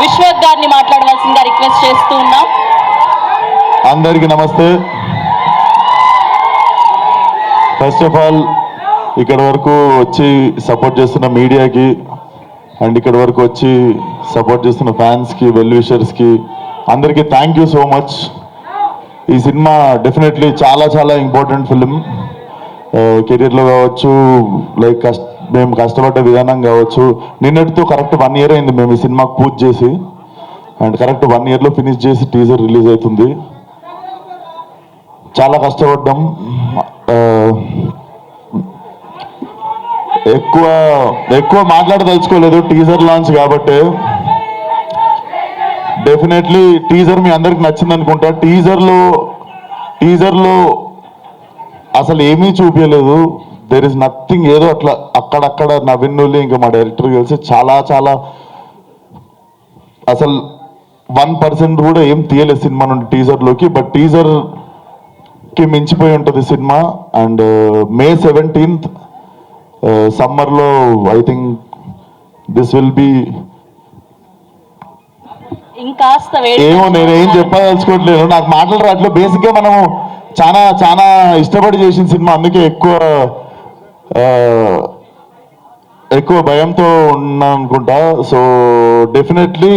విశ్వక్ గారిని మాట్లాడవలసిందిగా రిక్వెస్ట్ చేస్తూ ఉన్నాం. అందరికీ నమస్తే. ఫస్ట్ ఆఫ్ ఆల్ ఇక్కడ వరకు వచ్చి సపోర్ట్ చేస్తున్న మీడియాకి అండ్ ఇక్కడ వరకు వచ్చి సపోర్ట్ చేస్తున్న ఫ్యాన్స్కి, వెల్ విషర్స్కి అందరికీ థ్యాంక్ యూ సో మచ్. ఈ సినిమా డెఫినెట్లీ చాలా చాలా ఇంపార్టెంట్ ఫిలిం. కెరీర్లో కావచ్చు, లైక్ మేము కష్టపడ్డ విధానం కావచ్చు. నిన్నటితో కరెక్ట్ 1 year అయింది మేము ఈ సినిమాకి పూజ చేసి, అండ్ కరెక్ట్ 1 yearలో ఫినిష్ చేసి టీజర్ రిలీజ్ అవుతుంది. చాలా కష్టపడ్డాం. ఎక్కువ మాట్లాడదలుచుకోలేదు, టీజర్ లాంచ్ కాబట్టి. డెఫినెట్లీ టీజర్ మీ అందరికి నచ్చింది అనుకుంటా. టీజర్లో అసలు ఏమీ చూపించలేదు. There is nothing. ఏదో అట్లా అక్కడక్కడ నవీన్ ఇంకా మా డైరెక్టర్ కలిసి చాలా చాలా అసలు 1% కూడా ఏం తీయలేదు సినిమా నుండి టీజర్లోకి. బట్ టీజర్కి మించిపోయి ఉంటుంది సినిమా. అండ్ May 17th సమ్మర్లో I think this will be ఇంకాస్త ఏమో నేనేం చెప్పదలుచుకోవట్లేదు, నాకు మాటలు రావట్లేదు. బేసిక్గా మనము చాలా చాలా ఇష్టపడి చేసిన సినిమా, అందుకే ఎక్కువ భయంతో ఉన్నా అనుకుంటా. సో డెఫినెట్లీ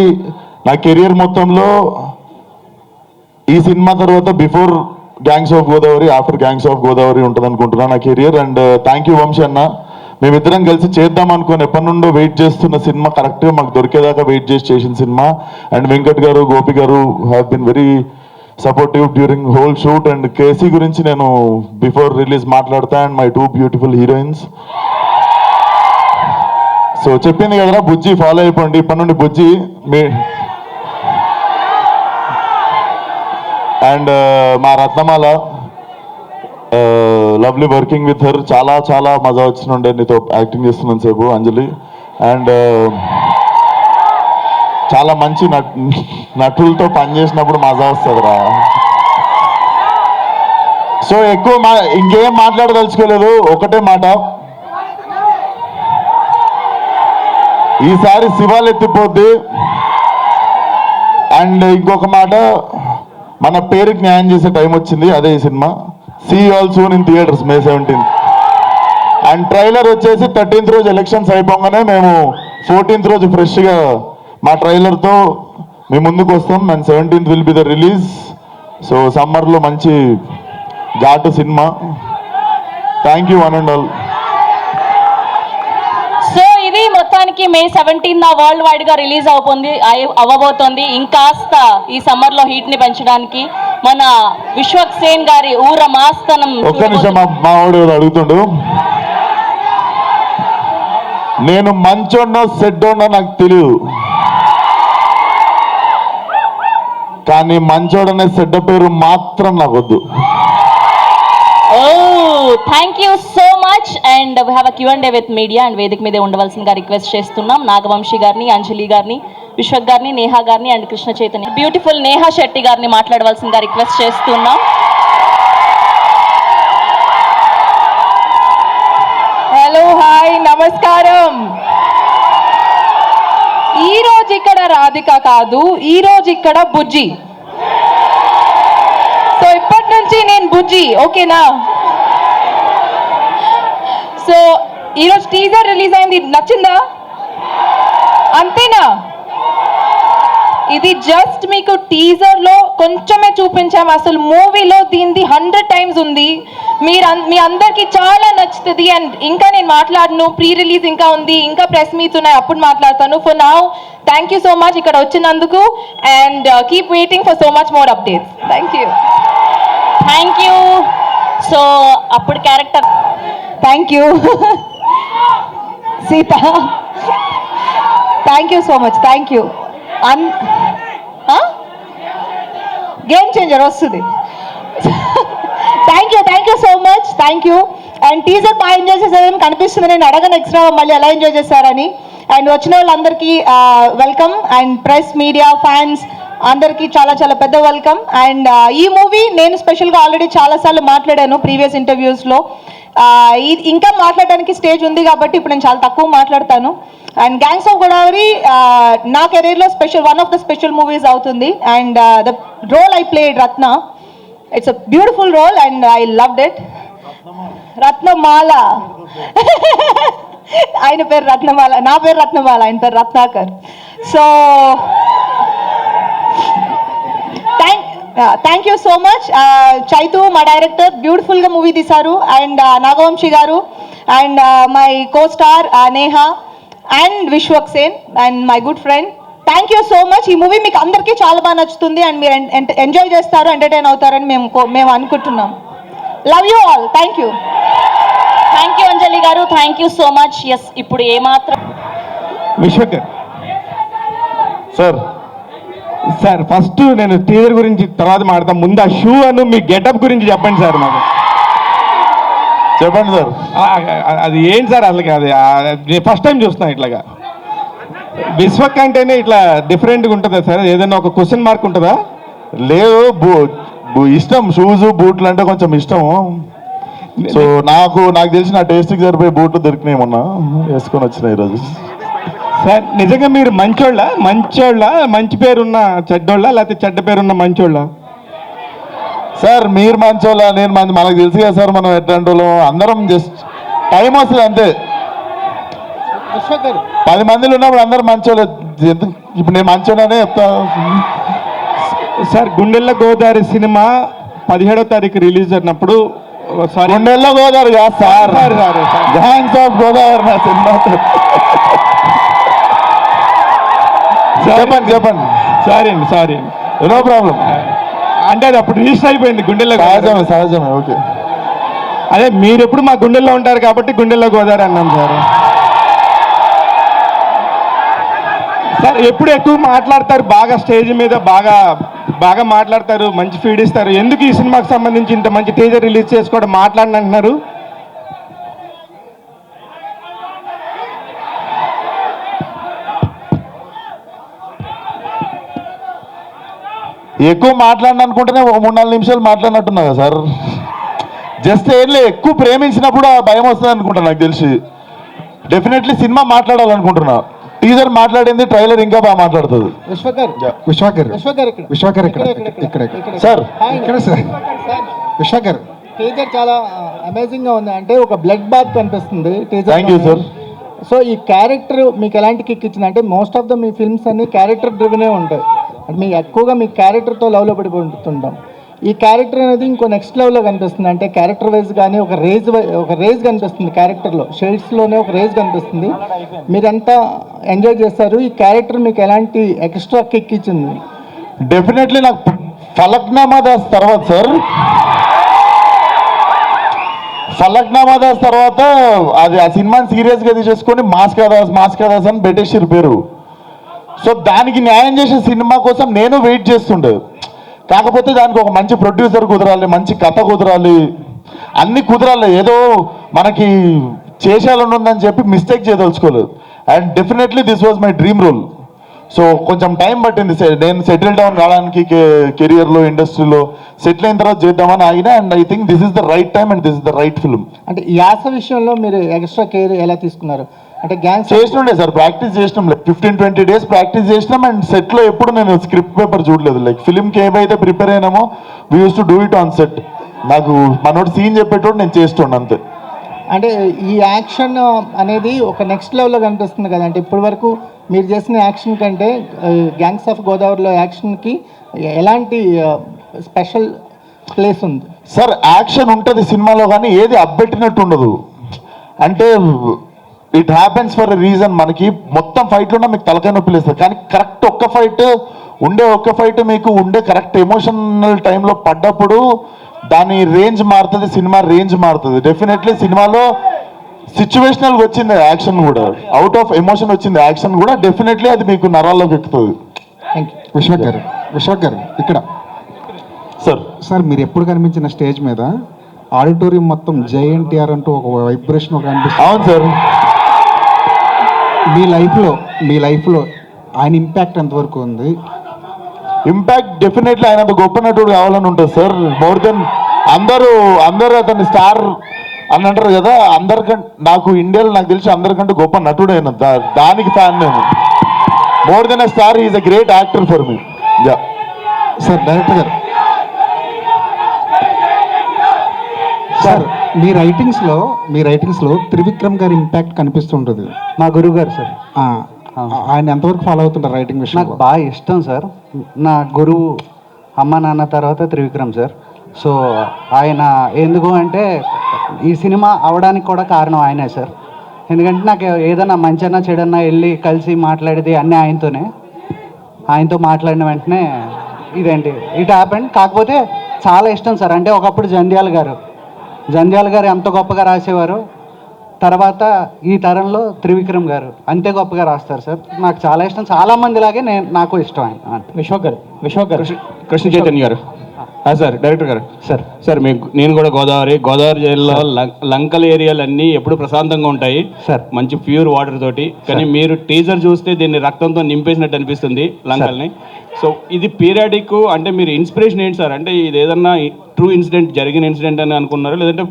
నా కెరియర్ మొత్తంలో ఈ సినిమా తర్వాత before gangs of Godavari, after gangs of Godavari ఉంటుంది అనుకుంటున్నా నా career. And thank you Vamsi అన్న. మేమిద్దరం కలిసి చేద్దాం అనుకుని ఎప్పటి నుండో వెయిట్ చేస్తున్న సినిమా కరెక్ట్గా మాకు దొరికేదాకా వెయిట్ చేసిన సినిమా. And Venkat garu, Gopi garu have been very supportive during whole shoot. And KC గురించి నేను బిఫోర్ రిలీజ్ మాట్లాడతా. And my 2 beautiful heroines. So చెప్పింది కదరా బుజ్జి, ఫాలో అయిపోండి ఇప్పటి నుండి బుజ్జి మీ. అండ్ మా రత్నమాల, లవ్లీ వర్కింగ్ విత్ హర్. చాలా చాలా మజా వచ్చినుండే నీతో యాక్టింగ్ చేస్తున్నాను సేపు, అంజలి. అండ్ చాలా మంచి నటులతో పనిచేసినప్పుడు మజా వస్తుందిరా. సో ఇంకేం మాట్లాడదలుచుకోలేదు, ఒకటే మాట. ఈసారి శివాలు ఎత్తిపోద్ది. అండ్ ఇంకొక మాట, మన పేరుకి న్యాయం చేసే టైం వచ్చింది, అదే ఈ సినిమా. See you all soon in theatres May 17th. And trailer వచ్చేసి 13th రోజు ఎలక్షన్స్ అయిపోగానే మేము 14th రోజు ఫ్రెష్గా మా ట్రైలర్తో మేము ముందుకు వస్తాం. And 17th will be the release. So సమ్మర్లో మంచి ఘాటు cinema. Thank you one and all. So ఇది మొత్తానికి May 17th వరల్డ్ వైడ్ గా రిలీజ్ అవ్వబోతోంది. ఇంకాస్త ఈ సమ్మర్ లో హీట్ ని పెంచడానికి మన విశ్వక్ సేన్ గారి ఊర మాస్తనం. ఒక్క నిమిషం, మా వాడు అడుగుతుండు. నేను మంచోడో సెడ్డోడో నాకు తెలియదు, కానీ మంచోడనే సెడ్డ పేరు మాత్రం నాకు వద్దు. Thank you so much. And we have a Q&A with media. And వేదిక మీదే ఉండవలసిందిగా రిక్వెస్ట్ చేస్తున్నాం నాగవంశీ గారిని, అంజలి గారిని, విశ్వక్ గారిని, నేహా గారిని అండ్ కృష్ణ చైతన్య, బ్యూటిఫుల్ నేహా శెట్టి గారిని మాట్లాడవలసిందిగా రిక్వెస్ట్ చేస్తున్నాం. హలో, హాయ్, నమస్కారం. ఈరోజు ఇక్కడ రాధిక కాదు, ఈరోజు ఇక్కడ బుజ్జి. సో ఇప్పటి నుంచి నేను బుజ్జి, ఓకేనా? సో ఈరోజు టీజర్ రిలీజ్ అయింది, నచ్చిందా? అంతేనా? ఇది జస్ట్ మీకు టీజర్లో కొంచెమే చూపించాము, అసలు మూవీలో దీనిది 100 times ఉంది. మీ అందరికీ చాలా నచ్చుతుంది. అండ్ ఇంకా నేను మాట్లాడను, ప్రీ రిలీజ్ ఇంకా ఉంది, ఇంకా ప్రెస్ మీట్స్ ఉన్నాయి, అప్పుడు మాట్లాడతాను. For now thank you so much ఇక్కడ వచ్చినందుకు. And keep waiting for so much more updates. Thank you. So అప్పుడు character. Thank you Sita, thank you so much. Thank you. Game changer వస్తుంది. Thank you so much. Thank you. And teaser బాగా enjoy చేశారని కనిపిస్తుంది. నేను అడగను extra మళ్ళీ ఎలా enjoy చేశారని. అండ్ వచ్చిన వాళ్ళందరికీ welcome. And press, media, fans అందరికీ చాలా చాలా పెద్ద వెల్కమ్. అండ్ ఈ మూవీ నేను స్పెషల్గా ఆల్రెడీ చాలాసార్లు మాట్లాడాను ప్రీవియస్ ఇంటర్వ్యూస్లో. ఇంకా మాట్లాడడానికి స్టేజ్ ఉంది కాబట్టి ఇప్పుడు నేను చాలా తక్కువ మాట్లాడతాను. అండ్ గ్యాంగ్స్ ఆఫ్ గోదావరి నా కెరీర్లో one of the special movies అవుతుంది. And the role I played Ratna, it's a beautiful role and I loved it. Ratnamala ఆయన పేరు రత్నమాల, నా పేరు రత్నమాల, ఆయన పేరు Ratnakar. So thank you so much Chaitu, మా డైరెక్టర్, బ్యూటిఫుల్గా మూవీ తీశారు. And Naga Vamsi garu and my co star Neha and Vishwak Sen and my good friend, thank you so much. ఈ మూవీ మీకు అందరికీ చాలా బాగా నచ్చుతుంది అండ్ మీరు ఎంజాయ్ చేస్తారు, ఎంటర్టైన్ అవుతారని మేము అనుకుంటున్నాం. Love you all. Thank you Anjali garu, thank you so much. Yes, ఇప్పుడు ఏమాత్రం విశ్వకర్ సార్ సార్, ఫస్ట్ నేను టీజర్ గురించి తర్వాత మాడతాను. ముందు ఆ షూ అను మీ గెటప్ గురించి చెప్పండి సార్ మాకు. చెప్పండి సార్. అది ఏంటి సార్ అసలు? అది నేను ఫస్ట్ టైం చూస్తున్నా ఇట్లాగా. విశ్వక్ అంటేనే ఇట్లా డిఫరెంట్గా ఉంటుందా సార్? ఏదైనా ఒక క్వశ్చన్ మార్క్ ఉంటుందా? లేదు, ఇష్టం, షూస్ బూట్లు అంటే కొంచెం ఇష్టం. సో నాకు తెలిసిన టేస్ట్కి సరిపోయి బూట్లు దొరికినాయి, మొన్న వేసుకొని వచ్చినాయి ఈరోజు. సార్ నిజంగా మీరు మంచోళ్ళ, మంచి పేరున్న చెడ్డోళ్ళ, లేకపోతే చెడ్డ పేరున్న మంచోళ్ళ? సార్ మీరు మంచోళ్ళ, నేను మనకు తెలుసు కదా సార్, మనం ఎట్లాంటి వాళ్ళం. అందరం జస్ట్ టైం వస్తుంది అంతే. 10 మందిలో ఉన్నప్పుడు అందరం మంచోళ్ళే. ఇప్పుడు నేను మంచోళ్ళనే చెప్తా సార్. గుండెల్లో గోదావరి సినిమా 17వ తారీఖు రిలీజ్ అయినప్పుడు, సారీ గుండెల్లో గోదావరి కాదు సార్, గ్యాంగ్స్ ఆఫ్ గోదావరి నా సినిమా. చెప్పండి. సారీ అండి. No problem. అంటే అది అప్పుడు రిజిస్టర్ అయిపోయింది గుండెల్లో. సహజమే. ఓకే. అదే మీరు ఎప్పుడు మా గుండెల్లో ఉంటారు కాబట్టి గుండెల్లో గోదావరి అన్నాం సార్. సార్ ఎప్పుడు ఎక్కువ మాట్లాడతారు, బాగా స్టేజ్ మీద బాగా మాట్లాడతారు, మంచి ఫీడ్ ఇస్తారు. ఎందుకు ఈ సినిమాకి సంబంధించి ఇంత మంచి టీజర్ రిలీజ్ చేసుకోవడం మాట్లాడినంటున్నారు? ఎక్కువ మాట్లాడిన అనుకుంటేనే 3-4 నిమిషాలు మాట్లాడినట్టున్నా కదా సార్. జస్ట్ ఏం లేదు, ఎక్కువ ప్రేమించినప్పుడు ఆ భయం వస్తుంది అనుకుంటా. నాకు తెలిసి డెఫినెట్లీ సినిమా మాట్లాడాలనుకుంటున్నా. టీజర్ మాట్లాడింది, ట్రైలర్ ఇంకా బాగా మాట్లాడుతుంది. విశ్వకర్ ఇక్కడ సార్. విశ్వకర్ టీజర్ చాలా అమేజింగ్ గా ఉంది. అంటే ఒక బ్లడ్ బాత్ కనిపిస్తుంది teaser. Thank you sir. So ఈ క్యారెక్టర్ మీకు ఎలాంటి కిక్ ఇచ్చింది? అంటే most of the me films అన్ని క్యారెక్టర్ డ్రివెనే ఉంటాయి. అంటే మీకు ఎక్కువగా మీ క్యారెక్టర్తో లవ్లో పడిపోతుంటాం. ఈ క్యారెక్టర్ అనేది ఇంకో నెక్స్ట్ లెవెల్లో కనిపిస్తుంది. అంటే క్యారెక్టర్ వైజ్ కానీ ఒక రేజ్ కనిపిస్తుంది క్యారెక్టర్లో, షేడ్స్లోనే ఒక రేజ్ కనిపిస్తుంది. మీరంతా ఎంజాయ్ చేస్తారు. ఈ క్యారెక్టర్ మీకు ఎలాంటి ఎక్స్ట్రా కిక్ ఇచ్చింది? డెఫినెట్లీ నాకు ఫలక్నామా దాస్ తర్వాత సార్, ఫలక్నామా దాస్ తర్వాత అది ఆ సినిమాని సీరియస్గా తీసేసుకొని మాస్కా దాస్ అని పెట్టేసారు పేరు. సో దానికి న్యాయం చేసే సినిమా కోసం నేను వెయిట్ చేస్తుండే. కాకపోతే దానికి ఒక మంచి ప్రొడ్యూసర్ కుదరాలి, మంచి కథ కుదరాలి, అన్ని కుదరాలి. ఏదో మనకి చేసేయాలని ఉందని చెప్పి మిస్టేక్ చేయదలుచుకోలేదు. And definitely this was my dream role. So కొంచెం టైం పట్టింది నేను సెటిల్ డౌన్ కావడానికి, కెరియర్లో ఇండస్ట్రీలో సెటిల్ అయిన తర్వాత చేద్దామని ఆగిన. And I think this is the right time and this is the right film. అంటే యాస విషయంలో మీరు ఎక్స్ట్రా కేర్ ఎలా తీసుకున్నారు? అంటే గ్యాంగ్స్ చేసినుండే సార్, ప్రాక్టీస్ చేసినాం. లైక్ 15-20 డేస్ ప్రాక్టీస్ చేసినాం. అండ్ సెట్లో ఎప్పుడు నేను స్క్రిప్ట్ పేపర్ చూడలేదు. లైక్ ఫిల్మ్కి ఏమైతే ప్రిపేర్ అయినామో we used to do it on set. నాకు మనోడు సీన్ చెప్పేటోడు నేను చేస్తుండే అంతే. అంటే ఈ యాక్షన్ అనేది ఒక నెక్స్ట్ లెవెల్లో కనిపిస్తుంది కదా. అంటే ఇప్పటి వరకు మీరు చేసిన యాక్షన్ కంటే గ్యాంగ్స్ ఆఫ్ గోదావరిలో యాక్షన్కి ఎలాంటి స్పెషల్ ప్లేస్ ఉంది? సార్ యాక్షన్ ఉంటుంది సినిమాలో, కానీ ఏది అబ్బెట్టినట్టు ఉండదు. అంటే it happens for a reason. మనకి మొత్తం ఫైట్లోనే మీకు తలకాయ నొప్పి లేస్తుంది, కానీ కరెక్ట్ ఒక్క ఫైట్ మీకు ఉండే కరెక్ట్ ఎమోషనల్ టైంలో పడ్డప్పుడు దాని రేంజ్ మారుతుంది, సినిమా రేంజ్ మారుతుంది. డెఫినెట్లీ సినిమాలో సిచ్యువేషనల్గా వచ్చింది యాక్షన్ కూడా, అవుట్ ఆఫ్ ఎమోషన్ వచ్చింది యాక్షన్ కూడా. డెఫినెట్లీ అది మీకు నరాల్లోకి ఎక్కుతుంది. Thank you. విశ్వక్ గారు ఇక్కడ సార్ మీరు ఎప్పుడు కనిపించిన స్టేజ్ మీద ఆడిటోరియం మొత్తం జేఎన్టీఆర్ అంటూ ఒక వైబ్రేషన్ ఒక అనిపిస్తుంది. అవును సార్. మీ లైఫ్లో ఆయన ఇంపాక్ట్ ఎంతవరకు ఉంది? ఇంపాక్ట్ డెఫినెట్లీ ఆయన గొప్ప నటుడు కావాలని ఉంటుంది సార్. మోర్ దెన్ అందరూ అతన్ని స్టార్ అని అంటారు కదా, అందరికంటే నాకు ఇండియాలో నాకు తెలిసి అందరికంటే గొప్ప నటుడు అయిన దానికి ఫ్యాన్ నేను. More than a star, is a great actor for me. Yeah sir director గారు, సార్ మీ రైటింగ్స్లో త్రివిక్రమ్ గారి ఇంపాక్ట్ కనిపిస్తుంటుంది. మా గురువు గారు సార్. ఆయన ఎంతవరకు ఫాలో అవుతుంటారు రైటింగ్ నాకు విషయంలో? బాగా ఇష్టం సార్. నా గురువు అమ్మ నాన్న తర్వాత త్రివిక్రమ్ సార్. సో ఆయన ఎందుకు అంటే ఈ సినిమా అవడానికి కూడా కారణం ఆయనే సార్. ఎందుకంటే నాకు ఏదైనా మంచన్నా చెడన్నా వెళ్ళి కలిసి మాట్లాడేది అన్నీ ఆయనతో మాట్లాడిన వెంటనే ఇదేంటి ఇట్ హ్యాపెండ్. కాకపోతే చాలా ఇష్టం సార్. అంటే ఒకప్పుడు జంధ్యాల గారు ఎంత గొప్పగా రాసేవారు, తర్వాత ఈ తరంలో త్రివిక్రమ్ గారు అంతే గొప్పగా రాస్తారు సార్. నాకు చాలా ఇష్టం, చాలామందిలాగే నాకు ఇష్టం ఆయన. విశ్వక్ గారు కృష్ణ చైతన్య గారు సార్, డైరెక్టర్ గారు సార్. సార్ నేను కూడా గోదావరి జిల్లా లంకల్ ఏరియాలు అన్నీ ఎప్పుడు ప్రశాంతంగా ఉంటాయి సార్. మంచి ప్యూర్ వాటర్ తోటి. కానీ మీరు టీజర్ చూస్తే దీన్ని రక్తంతో నింపేసినట్టు అనిపిస్తుంది లంకల్ని. సో ఇది పీరియాడిక్ అంటే మీరు ఇన్స్పిరేషన్ ఏంటి సార్? అంటే ఇది ఏదన్నా ట్రూ ఇన్సిడెంట్ జరిగిన ఇన్సిడెంట్ అని అనుకున్నారా, లేదంటే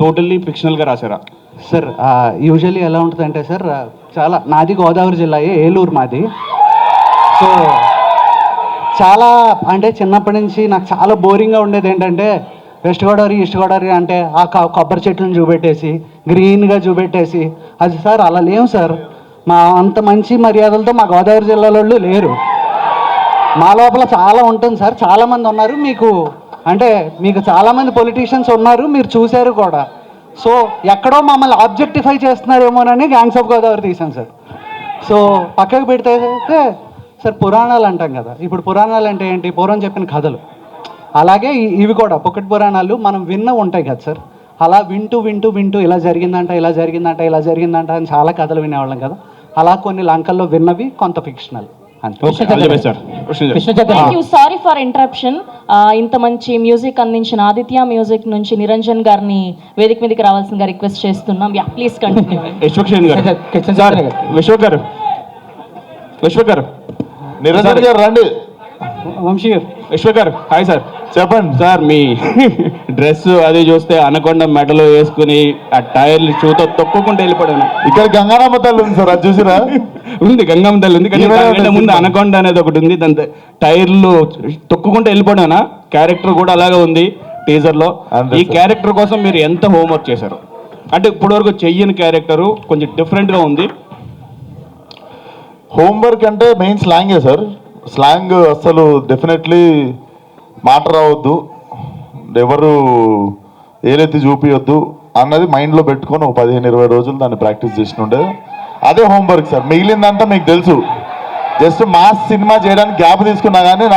టోటల్లీ ఫిక్షనల్గా రాశారా? సార్ యూజువల్లీ ఎలా ఉంటుందంటే సార్, చాలా నాది గోదావరి జిల్లా, ఏలూరు మాది. సో చాలా అంటే చిన్నప్పటి నుంచి నాకు చాలా బోరింగ్గా ఉండేది ఏంటంటే వెస్ట్ గోదావరి ఈస్ట్ గోదావరి అంటే ఆ కొబ్బరి చెట్లను చూపెట్టేసి గ్రీన్గా చూపెట్టేసి అది సార్ అలా లేవు సార్. మా అంత మంచి మర్యాదలతో మా గోదావరి జిల్లాలో లేరు. మా లోపల చాలా ఉంటుంది సార్. చాలామంది ఉన్నారు, మీకు చాలామంది పొలిటీషియన్స్ ఉన్నారు, మీరు చూశారు కూడా. సో ఎక్కడో మమ్మల్ని ఆబ్జెక్టిఫై చేస్తున్నారేమోనని గ్యాంగ్స్ ఆఫ్ గోదావరి తీసాను సార్. సో పక్కకు పెడితే సార్ పురాణాలు అంటాం కదా, ఇప్పుడు పురాణాలు అంటే ఏంటి? పూర్వం చెప్పిన కథలు. అలాగే ఇవి కూడా పొక్కటి పురాణాలు మనం ఉంటాయి కదా సార్. అలా వింటూ ఇలా జరిగిందంట అని చాలా కథలు వినేవాళ్ళం కదా. అలా కొన్ని లంకల్లో విన్నవి, కొంత fictional. Thank you. Sorry for interruption. ఇంత మంచి మ్యూజిక్ అందించిన ఆదిత్య మ్యూజిక్ నుంచి నిరంజన్ గారిని వేదిక మీదకి రావాల్సిందిగా రిక్వెస్ట్ చేస్తున్నాం. Yeah please continue. విశ్వక్ గారు నిరంజన్ గారు రండి. వంశీ గారు. విశ్వక్ గారు హాయ్ సార్. చెప్పండి సార్, మీ డ్రెస్ అది చూస్తే అనకొండ మెడలో వేసుకుని ఆ టైర్లు చూతో తొక్కుకుంటూ వెళ్ళిపోయాను. ఇక్కడ గంగారామ తల్లి ఉంది సార్, అది చూసిరా? ఉంది, గంగమ్మ తల్లి ఉంది. కానీ దానికంటే ముందు అనకొండ అనేది ఒకటి ఉంది, దాని టైర్లు తొక్కుకుంటూ వెళ్ళిపోయానా. క్యారెక్టర్ కూడా అలాగే ఉంది టీజర్ లో. ఈ క్యారెక్టర్ కోసం మీరు ఎంత హోంవర్క్ చేశారు? అంటే ఇప్పటివరకు చెయ్యని క్యారెక్టరు కొంచెం డిఫరెంట్గా ఉంది. హోంవర్క్ అంటే మెయిన్ స్లాంగే సార్. స్లాంగ్ అస్సలు డెఫినెట్లీ మాట రావద్దు, ఎవరు ఏలెత్తి చూపించొద్దు అన్నది మైండ్లో పెట్టుకొని ఒక 15-20 రోజులు దాన్ని ప్రాక్టీస్ చేసినుండే. అదే హోంవర్క్ సార్. మిగిలిందంతా మీకు తెలుసు. జస్ట్ మాస్ సినిమా చేయడానికి గ్యాప్ తీసుకున్నా కానీ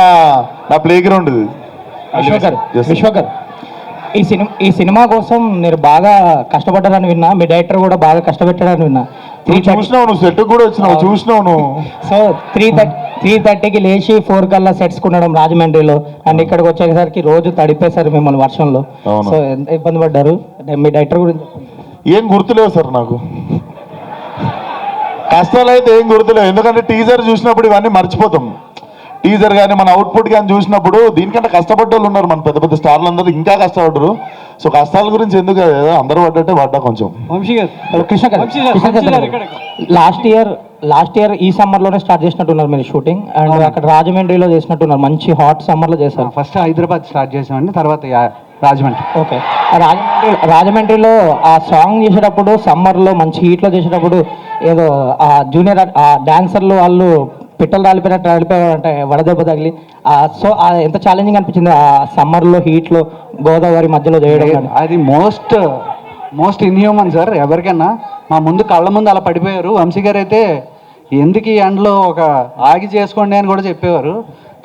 నా ప్లే గ్రౌండ్ ఇది. విశ్వక్ గారు, ఈ సినిమా కోసం మీరు బాగా కష్టపడ్డారని విన్నా, మీ డైరెక్టర్ కూడా బాగా కష్టపెట్టాడని విన్నా. చూసినావు, నువ్వు సెట్ కూడా వచ్చినావు, చూసినావు నువ్వు. సో 3:30కి లేచి 4 కల్లా సెట్స్ కొనడం రాజమండ్రిలో, అండ్ ఇక్కడికి వచ్చేసరికి రోజు తడిపేశారు మిమ్మల్ని వర్షంలో. సో ఎంత ఇబ్బంది పడ్డారు? మీ డైరెక్టర్ గురించి ఏం గుర్తులేవు సార్ నాకు. కష్టాలు అయితే ఏం గుర్తులేవు, ఎందుకంటే టీజర్ చూసినప్పుడు ఇవన్నీ మర్చిపోతాం. టీజర్ కానీ మన అవుట్పుట్ కానీ చూసినప్పుడు దీనికంటే కష్టపడ్డ వాళ్ళు ఉన్నారు, మన పెద్ద పెద్ద స్టార్లు అందరూ ఇంకా కష్టపడ్డరు. సో కష్టాల గురించి ఎందుకు అందరూ పడ్డట్టే పడ్డా కొంచెం. లాస్ట్ ఇయర్ ఈ సమ్మర్లోనే స్టార్ట్ చేసినట్టున్నారు మీరు షూటింగ్, అండ్ అక్కడ రాజమండ్రిలో చేసినట్టున్నారు. మంచి హాట్ సమ్మర్లో చేశారు. ఫస్ట్ హైదరాబాద్ స్టార్ట్ చేసామండి, తర్వాత రాజమండ్రి. ఓకే, రాజమండ్రిలో ఆ సాంగ్ చేసేటప్పుడు సమ్మర్లో మంచి హీట్లో చేసేటప్పుడు ఏదో ఆ జూనియర్ డాన్సర్లు వాళ్ళు పిట్టలు రాలిపోయారంటే వడదెబ్బ తగిలి. సో ఎంత ఛాలెంజింగ్ అనిపించింది ఆ సమ్మర్లో హీట్లో గోదావరి మధ్యలో చేయడం? అది మోస్ట్ ఇన్హ్యూమన్ సార్. ఎవరికైనా మా ముందు కళ్ళ ముందు అలా పడిపోయారు. వంశీ గారు అయితే ఎందుకు ఈ ఎండలో ఒక ఆగి చేసుకోండి అని కూడా చెప్పేవారు.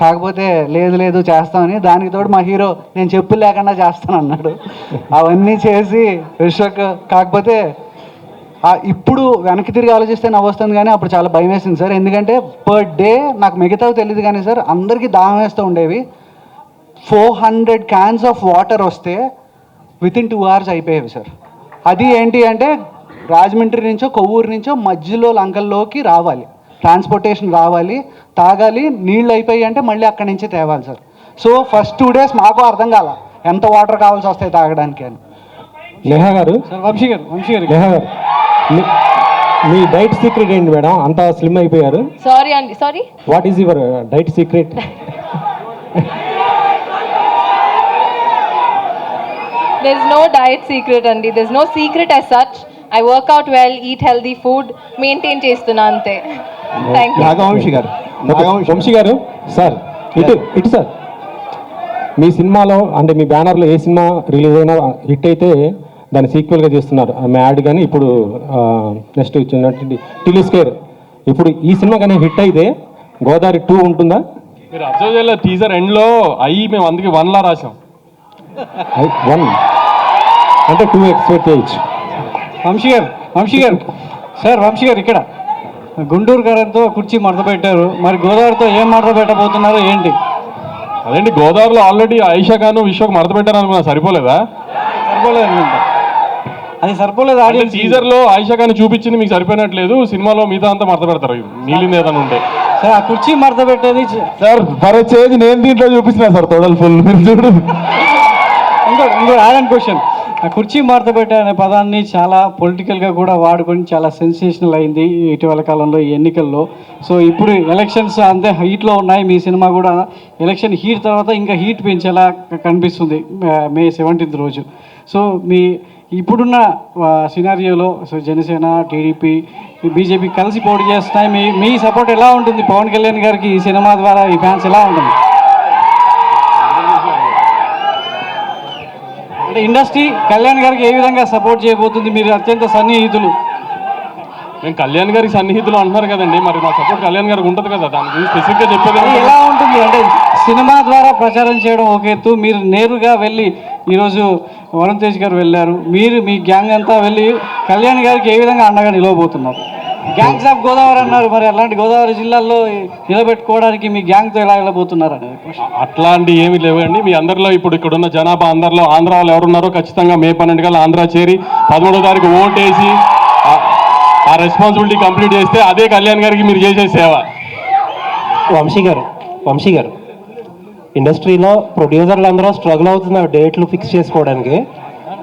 కాకపోతే లేదు చేస్తామని, దానికి తోడు మా హీరో నేను చెప్పులు లేకుండా చేస్తాను అన్నాడు. అవన్నీ చేసి విశ్వక్. కాకపోతే ఇప్పుడు వెనక్కి తిరిగి ఆలోచిస్తే నవ్వొస్తుంది, కానీ అప్పుడు చాలా భయం వేసింది సార్. ఎందుకంటే పర్ డే నాకు మిగతావి తెలియదు కానీ సార్ అందరికీ దాహం వేస్తూ ఉండేవి. 400 cans ఆఫ్ వాటర్ వస్తే వితిన్ 2 hours అయిపోయేవి సార్. అది ఏంటి అంటే రాజమండ్రి నుంచో కొవ్వూరు నుంచో మధ్యలో లంకల్లోకి రావాలి. ట్రాన్స్పోర్టేషన్ రావాలి, తాగాలి, నీళ్ళు అయిపోయి అంటే మళ్ళీ అక్కడి నుంచి తేవాలి సార్. సో ఫస్ట్ 2 days మాకు అర్థం కాల ఎంత వాటర్ కావాల్సి వస్తాయి తాగడానికి అని. నేహా గారు, సార్ వంశీ గారు నేహా గారు, మీ డైట్ సీక్రెట్ ఏంటి మేడం? అంత స్లిమ్ అయిపోయారు. సారీ అండి, sorry. What is your diet secret? There's no diet secret అండి. There's no secret as such. I work out well, eat healthy food, maintain చేస్తున్నా అంతే. Thank you. నాగవంశి గారు, వంశీ గారు, సార్ ఇటు సార్, మీ సినిమాలో అంటే మీ బ్యానర్లో ఏ సినిమా రిలీజ్ అయినా హిట్ అయితే దాన్ని సీక్వెల్గా చేస్తున్నారు. మ్యాడ్ కానీ ఇప్పుడు నెక్స్ట్ వచ్చినటువంటి టిలిస్కేర్. ఇప్పుడు ఈ సినిమా కానీ హిట్ అయితే గోదావరి 2 ఉంటుందా? మీరు అబ్జర్వ్ చేయలేదు, టీజర్ ఎండ్లో మేము అందుకే 1 లా రాసాం. 1 అంటే 2 ఎక్స్పెక్ట్ చేయొచ్చు. వంశీ గారు సార్, వంశీ గారు ఇక్కడ గుంటూరు గారితో కుర్చీ మడత పెట్టారు, మరి గోదావరితో ఏం మడత పెట్టబోతున్నారో ఏంటి? అదేంటి, గోదావరిలో ఆల్రెడీ ఆయిషా గాను విశ్వకు మడత పెట్టారు అనుకున్నా, సరిపోలేదా? సరిపోలేదు అనుకుంటా, అది సరిపోలేదు. ఆడియన్స్ టీజర్ లో ఆయిషా గాని చూపించింది మీకు సరిపోయినట్లేదు, సినిమాలో మిగతా అంతా మడత పెడతారు నీళ్ళింది ఏదైనా ఉంటే. సార్ ఆ కుర్చీ మడత పెట్టేది సార్ ఫర్ చేంజ్ నేను దీంట్లో చూపించిన సార్ టోటల్ ఫుల్ మీరు చూడు. ఇంకో ఆడన్ క్వశ్చన్, ఆ కుర్చీ మడత పెట్టే అనే పదాన్ని చాలా పొలిటికల్గా కూడా వాడుకొని చాలా సెన్సేషనల్ అయింది ఇటీవల కాలంలో ఈ ఎన్నికల్లో. సో ఇప్పుడు ఎలక్షన్స్ అంతే హీట్లో ఉన్నాయి, మీ సినిమా కూడా ఎలక్షన్ హీట్ తర్వాత ఇంకా హీట్ పెంచేలా కనిపిస్తుంది May 17th రోజు. సో మీ ఇప్పుడున్న సినారియోలో సో జనసేన, టీడీపీ, బీజేపీ కలిసి పోటీ చేస్తున్నాయి, మీ సపోర్ట్ ఎలా ఉంటుంది పవన్ కళ్యాణ్ గారికి ఈ సినిమా ద్వారా? ఈ ఫ్యాన్స్ ఎలా ఉంటుంది? అంటే ఇండస్ట్రీ కళ్యాణ్ గారికి ఏ విధంగా సపోర్ట్ చేయబోతుంది? మీరు అత్యంత సన్నిహితులు. మేము కళ్యాణ్ గారికి సన్నిహితులు అంటున్నారు కదండి, మరి మా సపోర్ట్ కళ్యాణ్ గారికి ఉంటుంది కదా, దాని గురించి స్పెసిఫిక్గా చెప్పేది ఎలా ఉంటుంది అంటే సినిమా ద్వారా ప్రచారం చేయడం ఒక ఎత్తు, మీరు నేరుగా వెళ్ళి ఈరోజు వరుణ్ తేజ్ గారు వెళ్ళారు, మీరు మీ గ్యాంగ్ అంతా వెళ్ళి కళ్యాణ్ గారికి ఏ విధంగా అండగా నిలవబోతున్నారు? గ్యాంగ్స్ ఆఫ్ గోదావరి అన్నారు, మరి అలాంటి గోదావరి జిల్లాల్లో నిలబెట్టుకోవడానికి మీ గ్యాంగ్తో ఎలా వెళ్ళబోతున్నారు అనేది? అట్లాంటి ఏమి లేవండి. మీ అందరిలో ఇప్పుడు ఇక్కడ ఉన్న జనాభా అందరిలో ఆంధ్ర వాళ్ళు ఎవరున్నారో ఖచ్చితంగా May 12 కల్లా ఆంధ్ర చేరి 13వ తారీఖు ఓటేసి ఆ రెస్పాన్సిబిలిటీ కంప్లీట్ చేస్తే అదే కళ్యాణ్ గారికి మీరు చేసే సేవ. వంశీ గారు, ఇండస్ట్రీలో ప్రొడ్యూసర్లు అందరూ స్ట్రగుల్ అవుతున్నారు డేట్లు ఫిక్స్ చేసుకోవడానికి.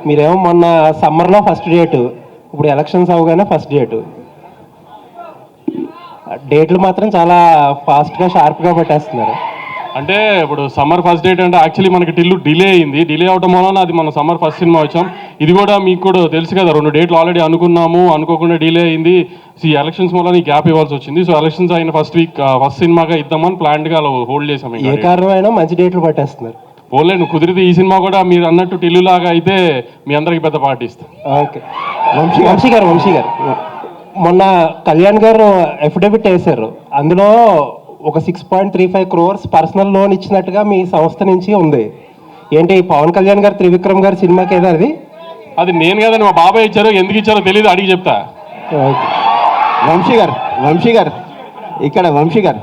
మీరేమో మొన్న సమ్మర్లో ఫస్ట్ డేటు, ఇప్పుడు ఎలక్షన్స్ అవగానే ఫస్ట్ డేటు. డేట్లు మాత్రం చాలా ఫాస్ట్గా షార్ప్గా పెట్టేస్తున్నారు. అంటే ఇప్పుడు సమ్మర్ ఫస్ట్ డేట్ అంటే యాక్చువల్లీ మనకి టిల్లు డిలే అయింది, డిలే అవడం వలన అది మనం సమ్మర్ ఫస్ట్ సినిమా వచ్చాం. ఇది కూడా మీకు కూడా తెలుసు కదా, 2 డేట్లు ఆల్రెడీ అనుకున్నాము, అనుకోకుండా డిలే అయింది. ఈ ఎలక్షన్స్ వల్ల ఈ గ్యాప్ ఇవ్వాల్సి వచ్చింది. సో ఎలక్షన్స్ అయిన ఫస్ట్ సినిమాగా ఇద్దామని ప్లాన్డ్గా అలా హోల్డ్ చేసాం. ఏ కారణమైనా మంచి డేట్లు పట్టేస్తున్నారు. పోలే నువ్వు కుదిరితే ఈ సినిమా కూడా మీరు అన్నట్టు టిల్లు లాగా అయితే మీ అందరికి పెద్ద పార్టీ ఇస్తాం. ఓకే. వంశీ గారు మొన్న కళ్యాణ్ గారు అఫిడవిట్ వేశారు, అందులో ఒక 6.35 crores పర్సనల్ లోన్ ఇచ్చినట్టుగా మీ సంస్థ నుంచి ఉంది. ఏంటి పవన్ కళ్యాణ్ గారు త్రివిక్రమ్ గారి సినిమాకి ఏదో అది నేను కదండి, మా బాబాయ్ ఇచ్చారు, ఎందుకు ఇచ్చారో తెలియదు, అడిగి చెప్తా. వంశీ గారు ఇక్కడ వంశీ గారు,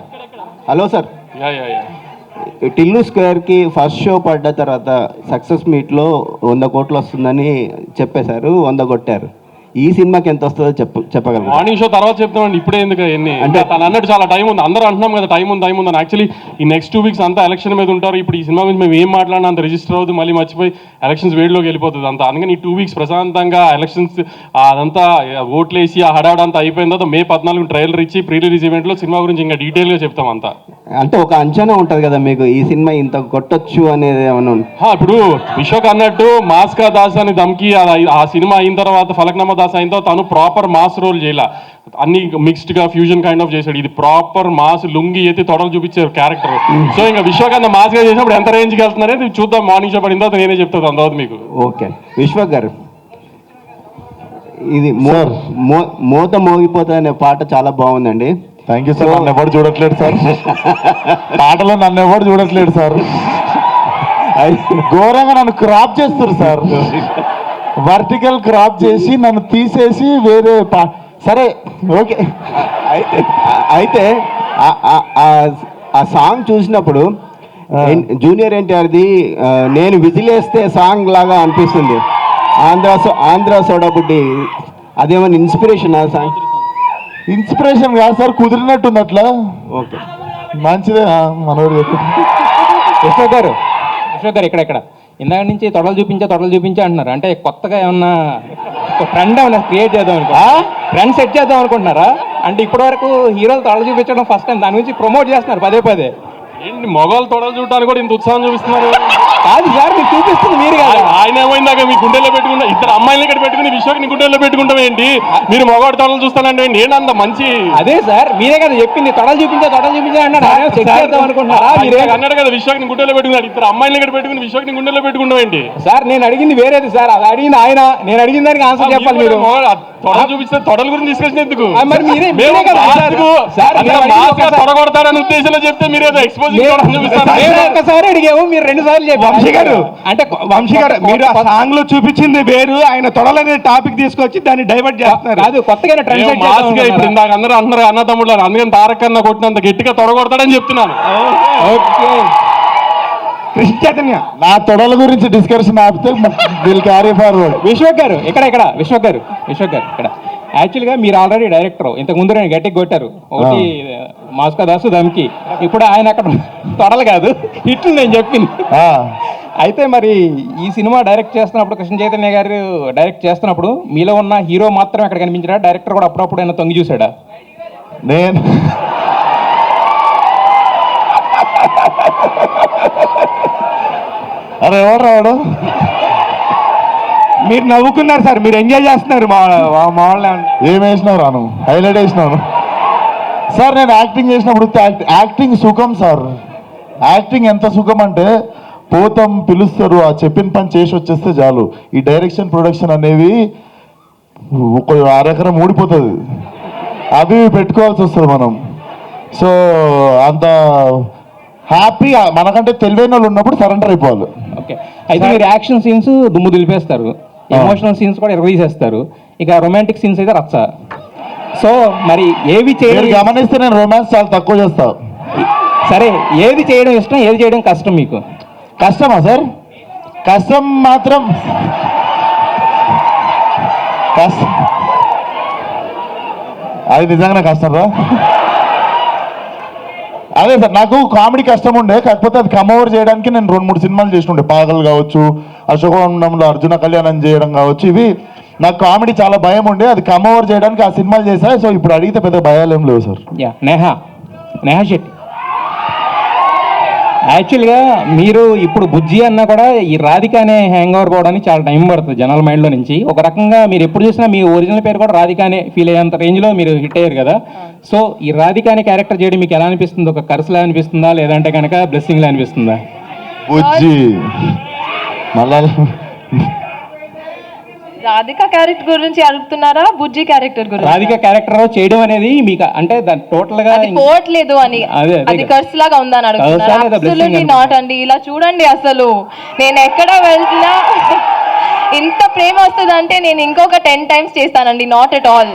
హలో సార్. టిల్లు స్క్వేర్కి ఫస్ట్ షో పడ్డ తర్వాత సక్సెస్ మీట్లో 100 కోట్లు వస్తుందని చెప్పేశారు, 100 కొట్టారు. ఈ సినిమాకి ఎంత వస్తుందో చెప్పగలరు? మార్నింగ్ షో తర్వాత చెప్తామండి, ఇప్పుడే ఎందుకు ఎన్ని అంటే తను అన్నట్టు చాలా టైం ఉంది, అందరూ అంటున్నాం కదా టైం ఉంది అని. యాక్చువల్లీ ఈ నెక్స్ట్ 2 weeks అంతా ఎలక్షన్ మీద ఉంటారు. ఇప్పుడు ఈ సినిమా గురించి మేము ఏం మాట్లాడినా అంత రిజిస్టర్ అవుతుంది, మళ్ళీ మర్చిపోయి ఎలక్షన్స్ వేడిలోకి వెళ్ళిపోతుంది అంతా. అందుకని ఈ 2 weeks ప్రశాంతంగా ఎలక్షన్స్ అదంతా ఓట్లు వేసి ఆ హడాడంతా అయిపోయిన తర్వాత May 14 ట్రైలర్ ఇచ్చి ప్రీ రిలీజ్ ఈవెంట్లో సినిమా గురించి ఇంకా డీటెయిల్గా చెప్తాం అంతా. అంటే ఒక అంచనా ఉంటుంది కదా మీకు, ఈ సినిమా ఇంత కొట్టొచ్చు అనేది ఏమన్నా? ఇప్పుడు విశ్వక్ అన్నట్టు మాస్కా దాస్ అని దమ్కి ఆ సినిమా అయిన తర్వాత ఫలక్నామా దాస్ అయిన తర్వాత తను ప్రాపర్ మాస్ రోల్ చేయాల, అన్ని మిక్స్డ్ గా ఫ్యూజన్ కైండ్ ఆఫ్ చేశాడు. ఇది ప్రాపర్ మాస్, లుంగి అయితే తొడలు చూపించారు క్యారెక్టర్. సో ఇంకా విశ్వక్ మాస్ గా చేసినప్పుడు ఎంత రేంజ్కి వెళ్తున్నారనేది చూద్దాం, మార్నింగ్ షో పడిన తర్వాత నేనే చెప్తాను అంత మీకు. ఓకే విశ్వక్ గారు, ఇది మోత మోగిపోతా అనే పాట చాలా బాగుందండి. Thank you sir. నన్ను ఎవరు చూడట్లేదు సార్, పాటలో నన్ను ఎవరు చూడట్లేదు సార్, ఘోరంగా నన్ను క్రాప్ చేస్తారు సార్, వర్టికల్ క్రాప్ చేసి నన్ను తీసేసి వేరే సరే ఓకే. అయితే ఆ సాంగ్ చూసినప్పుడు జూనియర్ ఎన్టీఆర్ది నేను విజిలేస్తే సాంగ్ లాగా అనిపిస్తుంది. ఆంధ్ర సోడా బుడ్డి, అదేమన్నా ఇన్స్పిరేషన్ ఆ సాంగ్? ఇన్స్పిరేషన్ కాదు సార్, కుదిరినట్టుంది అట్లా. ఓకే మంచిదే మనోడు చెప్పి. విశ్వక్ గారు ఇక్కడ ఇందాక నుంచి తొడలు చూపించే అంటున్నారు. అంటే కొత్తగా ఏమన్నా ట్రెండ్ ఏమన్నా క్రియేట్ చేద్దాం ట్రెండ్ సెట్ చేద్దాం అనుకుంటున్నారా? అంటే ఇప్పటి వరకు హీరోలు తొడలు చూపించడం ఫస్ట్ టైం, దాని గురించి ప్రమోట్ చేస్తున్నారు పదే. ఏంటి మగవాళ్ళు తొడలు చూడడానికి కూడా ఇంత ఉత్సాహం చూపిస్తున్నారు? కాదు సార్, మీరు చూపిస్తుంది మీరు కాదు. ఆయన ఏమైందాక మీ గుండెల్లో పెట్టుకున్నా, ఇద్దరు అమ్మాయిలు ఇక్కడ పెట్టుకుని విశ్వక్ని గుండెల్లో పెట్టుకుంటాం ఏంటి? మీరు మగవాడి తొడలు చూస్తానంటే ఏంటంత మంచి? అదే సార్, మీరే కదా చెప్పింది తొడలు చూపించే అన్నాడు. సెట్ చేద్దాం అనుకుంటున్నారా? అన్నాడు కదా విశ్వక్ని గుండెల్లో పెట్టుకున్నాడు. ఇద్దరు అమ్మాయిలు ఇక్కడ పెట్టుకుని విశ్వక్ని గుండెల్లో పెట్టుకుంటాం ఏంటి? సార్ నేను అడిగింది వేరేది సార్, అది అడిగింది ఆయన. నేను అడిగిన దానికి ఆన్సర్ చెప్పాలి మీరు. తొడలు చూపిస్తే తొడల గురించి డిస్కషన్ ఎందుకు? మరి మీరే తొడగొడతాడని ఉద్దేశంలో చెప్తే మీరేదో ఎక్స్పోజ్ ఒక్కసారి అడిగాము, మీరు 2 సార్లు చెప్పారు. వంశీ గారు మీరు ఆ సాంగ్ లో చూపించింది వేరు, ఆయన తొడలనే టాపిక్ తీసుకొచ్చి దాన్ని డైవర్ట్ చేస్తున్నారు. కాదు, కొత్తగా ఇప్పుడు ఇందాక అందరూ అన్న తమ్ముళ్ళు, అందుకని తారక్ అన్న కొట్టినంత గట్టిగా తొడగొడతాడని చెప్తున్నాను. కృష్ణ చైతన్య నా తొడల గురించి డిస్కషన్ ఆపితే విల్ క్యారీ ఫార్వర్డ్. విశ్వక్ గారు విశ్వక్ గారు ఇక్కడ యాక్చువల్గా మీరు ఆల్రెడీ డైరెక్టర్, ఇంతకు ముందు నేను గట్టికి కొట్టారు ఒకటి మాస్కా దాసు దమ్కి. ఇప్పుడు ఆయన అక్కడ తొడలు కాదు హిట్లు నేను చెప్పింది. అయితే మరి ఈ సినిమా డైరెక్ట్ చేస్తున్నప్పుడు, కృష్ణ చైతన్య గారు డైరెక్ట్ చేస్తున్నప్పుడు మీలో ఉన్న హీరో మాత్రం అక్కడ కనిపించాడా? డైరెక్టర్ కూడా అప్పుడప్పుడు ఆయన తొంగి చూసాడా? నేను అరే ఎవరు రావడు? మీరు నవ్వుకున్నారు సార్, మీరు ఎంజాయ్ చేస్తున్నారు. ఏం వేసినావు రాను, హైలైట్ వేసినాను సార్. నేను యాక్టింగ్ చేసినప్పుడు యాక్టింగ్ సుఖం సార్. యాక్టింగ్ ఎంత సుఖం అంటే పోతాం, పిలుస్తారు, ఆ చెప్పిన పని చేసి వచ్చేస్తే చాలు. ఈ డైరెక్షన్ ప్రొడక్షన్ అనేవి ఒక అరెకరం ఊడిపోతుంది, అవి పెట్టుకోవాల్సి వస్తుంది మనం. సో అంత హ్యాపీ, మనకంటే తెలివైన వాళ్ళు ఉన్నప్పుడు సరెండర్ అయిపోవాలి. ఓకే, అయితే మీరు యాక్షన్ సీన్స్ దుమ్ము దులిపేస్తారు, ఎమోషనల్ సీన్స్ కూడా తీసేస్తారు, ఇక రొమాంటిక్ సీన్స్ అయితే రచ్చ. సో మరి ఏవి చేయడం గమనిస్తే నేను రొమాన్స్ చాలా తక్కువ చేస్తా. సరే, ఏది చేయడం ఇష్టం, ఏది చేయడం కష్టం మీకు? కష్టమా సార్? కష్టం మాత్రం అది నిజంగానే కష్టం రా. అదే సార్, నాకు కామెడీ కష్టం ఉండే, కాకపోతే అది కమ్ ఓవర్ చేయడానికి నేను 2-3 సినిమాలు చేస్తుండే. పాగల్ కావచ్చు, అశోకవనంలో అర్జున కళ్యాణం చేయడం కావచ్చు, ఇవి నాకు కామెడీ చాలా భయం ఉండే, అది కమ్ ఓవర్ చేయడానికి ఆ సినిమాలు చేశాయి. సో ఇప్పుడు అడిగితే పెద్ద భయాలు ఏం లేవు సార్. నేహా శెట్టి, యాక్చువల్గా మీరు ఇప్పుడు బుజ్జి అన్నా కూడా ఈ రాధిక అనే హ్యాంగ్ ఓవర్ పోవడానికి చాలా టైం పడుతుంది జనాల మైండ్లో నుంచి. ఒక రకంగా మీరు ఎప్పుడు చూసినా మీ ఒరిజినల్ పేరు కూడా రాధిక అనే ఫీల్ అయ్యేంత రేంజ్లో మీరు హిట్ అయ్యారు కదా. సో ఈ రాధిక అనే క్యారెక్టర్ చేయడం మీకు ఎలా అనిపిస్తుంది? ఒక కర్సులా అనిపిస్తుందా, లేదంటే కనుక బ్లెస్సింగ్లా అనిపిస్తుందా? బుజ్జి మళ్ళా రాధిక క్యారెక్టర్ గురించి అడుగుతున్నారా, బుజ్జి క్యారెక్టర్ గురించి? రాధిక క్యారెక్టర్ చేయడం అనేది మీకు అంటే దాని టోటల్ గా పోవట్లేదు అని, అది కర్స్ లాగా ఉందని అడుగుతున్నారు. అబ్సల్యూట్లీ నాట్ అండి. ఇలా చూడండి, అసలు నేను ఎక్కడ వెళ్తున్నా ఇంత ప్రేమ వస్తుంది అంటే నేను ఇంకొక 10 times చేస్తానండి. Not at all.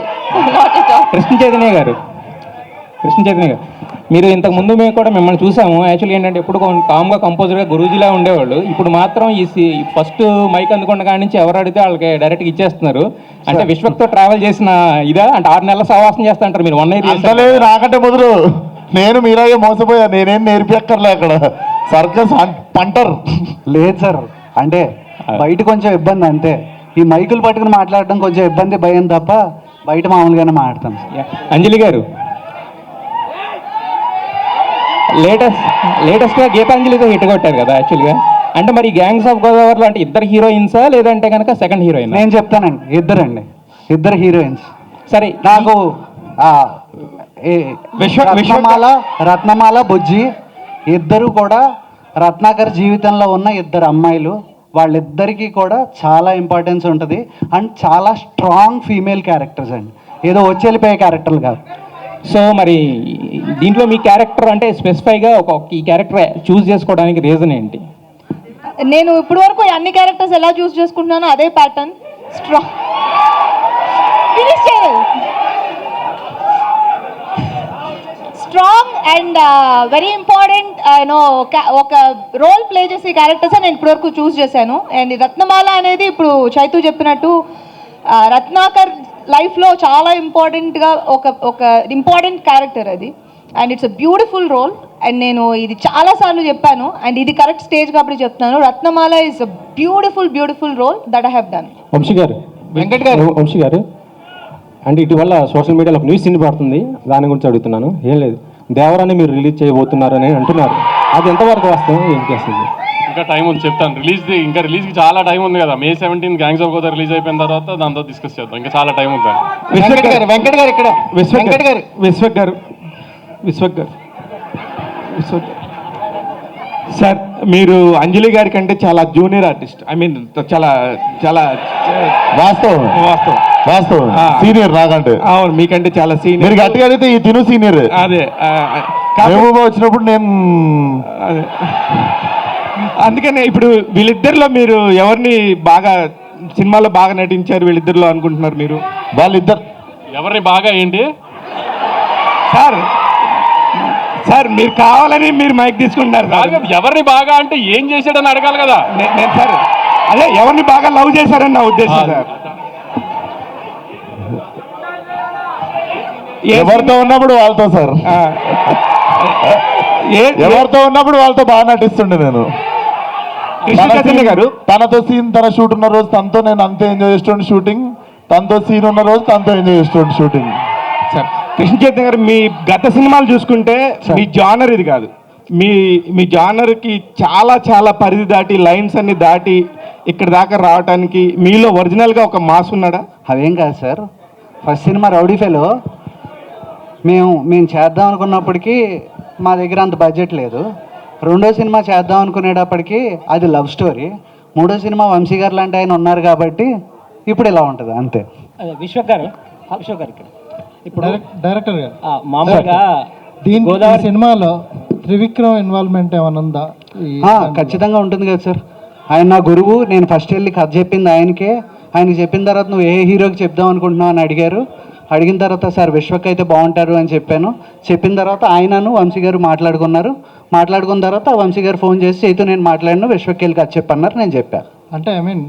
Krishna Chaitanya గారు మీరు ఇంతకు ముందు మేము కూడా మిమ్మల్ని చూసాము. యాక్చువల్లీ ఏంటంటే ఎప్పుడు కామ్గా కంపోజర్గా గురూజీలా ఉండేవాళ్ళు. ఇప్పుడు మాత్రం ఈ ఫస్ట్ మైక్ అందుకున్న కాడి నుంచి ఎవరు అడిగితే వాళ్ళకి డైరెక్ట్గా ఇచ్చేస్తున్నారు. అంటే విశ్వక్తో ట్రావెల్ చేసిన ఇదా? అంటే 6 నెలల సహవాసం చేస్తా అంటారు మీరు. 1 year లేదు, నాకంటే మొదలు నేను మీలాగే మోసపోయా. నేనేం నేర్పియక్కర్లే అక్కడ, సర్కస్ పంటర్ లేదు సార్. అంటే బయట కొంచెం ఇబ్బంది అంతే, ఈ మైకులు పట్టుకుని మాట్లాడడం కొంచెం ఇబ్బంది, భయం తప్ప బయట మామూలుగానే మాట్లాడతాం. అంజలి గారు లేటెస్ట్గా గీతాంజలితో హిట్ కొట్టారు కదా యాక్చువల్గా. అంటే మరి గ్యాంగ్స్ ఆఫ్ గోదావరిలో అంటే ఇద్దరు హీరోయిన్సా, లేదంటే కనుక సెకండ్ హీరోయిన్? నేను చెప్తానండి, ఇద్దరు హీరోయిన్స్. సరే, నాకు రత్నమాల బుజ్జి ఇద్దరు కూడా రత్నాకర్ జీవితంలో ఉన్న ఇద్దరు అమ్మాయిలు. వాళ్ళిద్దరికీ కూడా చాలా ఇంపార్టెన్స్ ఉంటుంది అండ్ చాలా స్ట్రాంగ్ ఫీమేల్ క్యారెక్టర్స్ అండి, ఏదో వచ్చి వెళ్ళిపోయే క్యారెక్టర్లు కాదు. సో మరి దీంట్లో మీ క్యారెక్టర్ అంటే స్పెసిఫైగా ఈ క్యారెక్టర్ చూస్ చేసుకోవడానికి రీజన్ ఏంటి? నేను ఇప్పుడు వరకు అన్ని క్యారెక్టర్స్ ఎలా చూస్ చేసుకుంటున్నానో అదే pattern. Strong and very important ఒక రోల్ ప్లే చేసే క్యారెక్టర్స్ నేను ఇప్పటివరకు చూస్ చేశాను. అండ్ రత్నమాల అనేది ఇప్పుడు చైతు చెప్పినట్టు రత్నాకర్ లైఫ్లో చాలా ఇంపార్టెంట్గా ఒక ఇంపార్టెంట్ క్యారెక్టర్ అది, and it's a beautiful role. And నేను ఇది చాలాసార్లు చెప్పాను, అండ్ ఇది కరెక్ట్ స్టేజ్ కాబట్టి చెప్తున్నాను, Ratnamala is a beautiful role that I have done. Vamsi garu, Venkat గారు. వంశీ గారు, అంటే ఇటీవల సోషల్ మీడియాలో ఒక న్యూస్ పడుతుంది, దాని గురించి అడుగుతున్నాను. ఏం లేదు, దేవరాన్ని మీరు రిలీజ్ చేయబోతున్నారని అంటున్నారు, అది ఎంతవరకు వాస్తవం, ఏం చేస్తుంది? ఇంకా టైం ఉంది, చెప్తాను. రిలీజ్కి చాలా టైం ఉంది కదా. May 17 gangs of Godavari release అయిపోయిన తర్వాత దాంతో డిస్కస్ చేద్దాం. ఇంకా చాలా టైం ఉంది. వెంకట్ గారు ఇక్కడ. విశ్వక్ గారు సార్, మీరు అంజలి గారి కంటే చాలా జూనియర్ ఆర్టిస్ట్. ఐ మీన్ చాలా చాలా వాస్తవం సీనియర్ నాకంటే. అవును, మీకంటే చాలా మీరు సీనియర్. గట్టిగా అడిగితే ఈ తిను సీనియర్. అదే మహబూబా వచ్చినప్పుడు నేను అదే అందుకనే ఇప్పుడు వీళ్ళిద్దరిలో మీరు ఎవరిని బాగా సినిమాలో బాగా నటించారు వీళ్ళిద్దరిలో అనుకుంటున్నారు మీరు? వాళ్ళిద్దరు ఎవరిని బాగా ఏంటి సార్ మీరు కావాలని మీరు మైక్ తీసుకుంటున్నారు సార్. ఎవరిని బాగా అంటే ఏం చేశాడని అడగాలి కదా. నేను సార్ అదే ఎవరిని బాగా లవ్ చేశారని నా ఉద్దేశం సార్. ఎవరితో ఉన్నప్పుడు వాళ్ళతో సార్, ఎవరితో ఉన్నప్పుడు వాళ్ళతో బాగా నటిస్తుండే నేను. కృష్ణ చైతన్య గారు తనతో సీన్, తన షూట్ ఉన్న రోజు తనతో నేను అంతే ఎంజాయ్ చేస్తుండే షూటింగ్, తనతో సీన్ ఉన్న రోజు తనతో ఎంజాయ్ చేస్తుండే షూటింగ్. సార్ కృష్ణ చైతన్య గారు, మీ గత సినిమాలు చూసుకుంటే మీ జానర్ ఇది కాదు. మీ జానర్కి చాలా పరిధి దాటి, లైన్స్ అన్ని దాటి ఇక్కడ దాకా రావడానికి మీలో ఒరిజినల్గా ఒక మాస్ ఉన్నాడా? అవేం కాదు sir. First cinema rowdy fellow మేము చేద్దాం అనుకున్నప్పటికీ మా దగ్గర అంత బడ్జెట్ లేదు. రెండో సినిమా చేద్దాం అనుకునేటప్పటికి అది లవ్ స్టోరీ. మూడో సినిమా వంశీ గారు లాంటి ఆయన ఉన్నారు కాబట్టి ఇప్పుడు ఇలా ఉంటుంది అంతే. విశ్వక్ గారు ఇక్కడ ఇప్పుడు డైరెక్టర్ గారు, మామూలుగా దీని సినిమాలో త్రివిక్రమ్ ఇన్వాల్వ్మెంట్ ఏమైనా ఉందా? ఖచ్చితంగా ఉంటుంది కదా సార్. ఆయన నా గురువు. నేను ఫస్ట్ వెళ్ళి కథ చెప్పింది ఆయనకే. ఆయనకి చెప్పిన తర్వాత నువ్వు ఏ హీరోకి చెప్దాం అనుకుంటున్నావు అని అడిగారు. అడిగిన తర్వాత సార్ విశ్వక్ అయితే బాగుంటారు అని చెప్పాను. చెప్పిన తర్వాత ఆయనను వంశీ గారు మాట్లాడుకున్న తర్వాత వంశీ గారు ఫోన్ చేసి చైతు నేను మాట్లాడిన విశ్వక్ వెళ్ళి కథ చెప్పన్నారు, నేను చెప్పాను. అంటే ఐ మీన్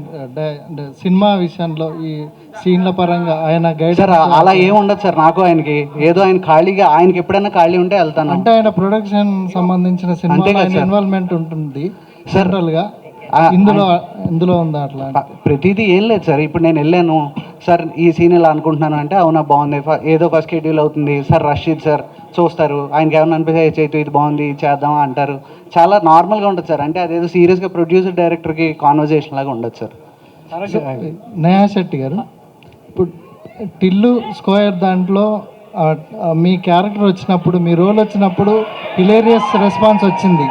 సినిమా విషయంలో ఈ సీన్ల పరంగా ఆయన గైడ్ సార్ అలా ఏమి ఉండదు సార్. నాకు ఆయనకి ఏదో ఆయన ఖాళీగా, ఆయనకి ఎప్పుడైనా ఖాళీ ఉంటే వెళ్తాను. అంటే ఆయన ప్రొడక్షన్ సంబంధించిన సినిమా ఇన్వాల్వ్మెంట్ ఉంటుంది సెంట్రల్ గా. ఇందులో ఉందా అట్లా? ప్రతిదీ ఏం లేదు సార్. ఇప్పుడు నేను వెళ్ళాను సార్, ఈ సీన్ ఇలా అనుకుంటున్నాను అంటే అవునా బాగుంది, ఏదో ఒక షెడ్యూల్ అవుతుంది సార్, రషీద్ సార్ చూస్తారు, ఆయనకి ఏమైనా అనిపిస్తే చైతు ఇది బాగుంది చేద్దాం అంటారు. చాలా నార్మల్గా ఉంటుంది సార్. అంటే అదేదో సీరియస్గా ప్రొడ్యూసర్ డైరెక్టర్కి కాన్వర్జేషన్ లాగా ఉండదు సార్. నేహా శెట్టి గారు, ఇప్పుడు టిల్లు స్క్వేర్ దాంట్లో మీ క్యారెక్టర్ వచ్చినప్పుడు, మీ రోల్ వచ్చినప్పుడు హిలేరియస్ రెస్పాన్స్ వచ్చింది.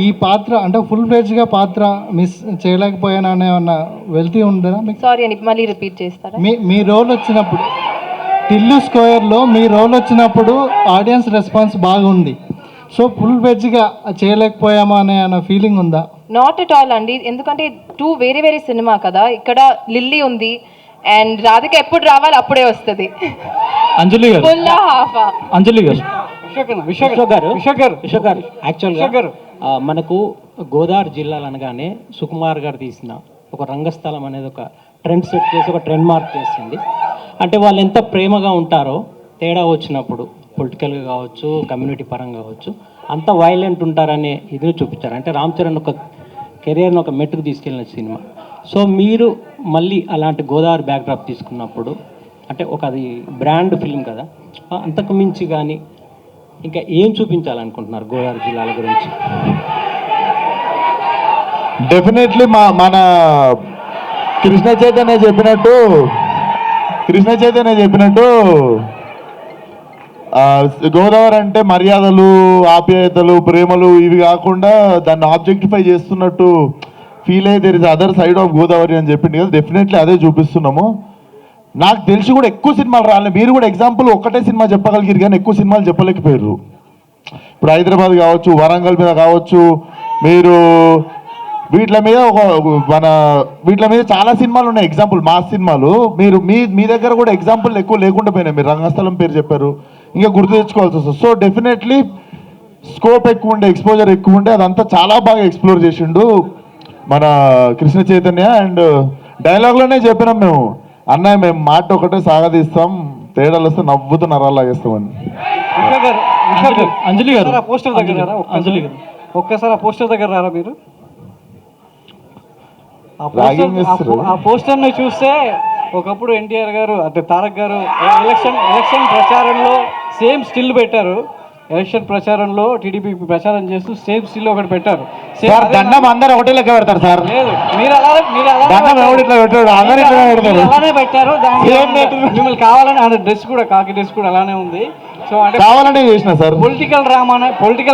ఈ పాత్ర అంటే ఫుల్ ఫ్లెడ్జ్గా పాత్ర మిస్ చేయలేకపోయాను అనే ఏమన్నా వెళ్తీ ఉందా మీకు? సారీ అని మళ్ళీ రిపీట్ చేస్తారా? మీ రోల్ వచ్చినప్పుడు టిల్లు స్క్వేర్లో మీ రోల్ వచ్చినప్పుడు ఆడియన్స్ రెస్పాన్స్ బాగుంది. సో ఫుల్ ఫ్లెడ్జ్గా చేయలేకపోయామా అనే ఫీలింగ్ ఉందా? నాట్ ఎట్ ఆల్ అండి. ఎందుకంటే టూ వేరే సినిమా కదా. ఇక్కడ లిల్లీ ఉంది అండ్ రాధిక ఎప్పుడు రావాలి అప్పుడే వస్తుంది. అంజలి గారు, విశ్వక్ గారు యాక్చువల్గా మనకు గోదావరి జిల్లాలు అనగానే సుకుమార్ గారు తీసిన ఒక రంగస్థలం అనేది ఒక ట్రెండ్ సెట్ చేసి ఒక ట్రెండ్ మార్క్ చేసింది. అంటే వాళ్ళు ఎంత ప్రేమగా ఉంటారో తేడా వచ్చినప్పుడు పొలిటికల్గా కావచ్చు, కమ్యూనిటీ పరంగా కావచ్చు, అంత వైలెంట్ ఉంటారనే ఇది చూపించారు. అంటే రామ్ చరణ్ ఒక కెరియర్ని ఒక మెట్టుకు తీసుకెళ్ళిన సినిమా. సో మీరు మళ్ళీ అలాంటి గోదావరి బ్యాక్డ్రాప్ తీసుకున్నప్పుడు అంటే ఒక అది బ్రాండ్ ఫిల్మ్ కదా, అంతకు మించి కానీ ఇంకా ఏం చూపించాలనుకుంటున్నారు గోదావరి జిల్లాల గురించి? డెఫినెట్లీ మన కృష్ణ చైతన్య చెప్పినట్టు గోదావరి అంటే మర్యాదలు, ఆప్యాయతలు, ప్రేమలు ఇవి కాకుండా దాన్ని ఆబ్జెక్టిఫై చేస్తున్నట్టు ఫీల్ అయ్యి there is other side of Godavari అని చెప్పింది కదా. డెఫినెట్లీ అదే చూపిస్తున్నాము. నాకు తెలిసి కూడా ఎక్కువ సినిమాలు రాలేదు. మీరు కూడా ఎగ్జాంపుల్ ఒక్కటే సినిమా చెప్పగలిగారు కానీ ఎక్కువ సినిమాలు చెప్పలేకపోయారు. ఇప్పుడు హైదరాబాద్ కావచ్చు, వరంగల్ మీద కావచ్చు, మీరు వీటి మీద చాలా సినిమాలు ఉన్నాయి ఎగ్జాంపుల్, మాస్ సినిమాలు. మీరు మీ దగ్గర కూడా ఎగ్జాంపుల్ ఎక్కువ లేకుండా పోయినాయి. మీరు రంగస్థలం పేరు చెప్పారు, ఇంకా గుర్తు తెచ్చుకోవాల్సి వస్తుంది. సో డెఫినెట్లీ స్కోప్ ఎక్కువ ఉండే, ఎక్స్పోజర్ ఎక్కువ ఉండే, అదంతా చాలా బాగా ఎక్స్ప్లోర్ చేసిండు మన కృష్ణ చైతన్య. అండ్ డైలాగ్లోనే చెప్పినాం మేము, అన్నయ్య మేము మాట ఒకటే సాగదీస్తాం, తేడాలు వస్తే నవ్వుతూ నరాలు లాగేస్తామని. అంజలి గారు ఆ పోస్టర్ దగ్గర రారా? అంజలి గారు ఒక్కసారి ఆ పోస్టర్ దగ్గర రారా మీరు? ఆ పోస్టర్ని చూస్తే ఒకప్పుడు ఎన్టీఆర్ గారు అంటే తారక్ గారు ఎలక్షన్ ప్రచారంలో సేమ్ స్టిల్ పెట్టారు. ఎలక్షన్ ప్రచారంలో టీడీపీ ప్రచారం చేస్తూ సేమ్ స్టిల్ ఒకటి పెట్టారు. దండం అందరు ఒకటి లెక్క పెడతారు సార్. లేదు, మీరు అలానే పెట్టారు. మిమ్మల్ని కావాలని ఆ డ్రెస్ కూడా కాకి డ్రెస్ కూడా అలానే ఉంది. సో అంటే కావాలనే చేసిన సార్. పొలిటికల్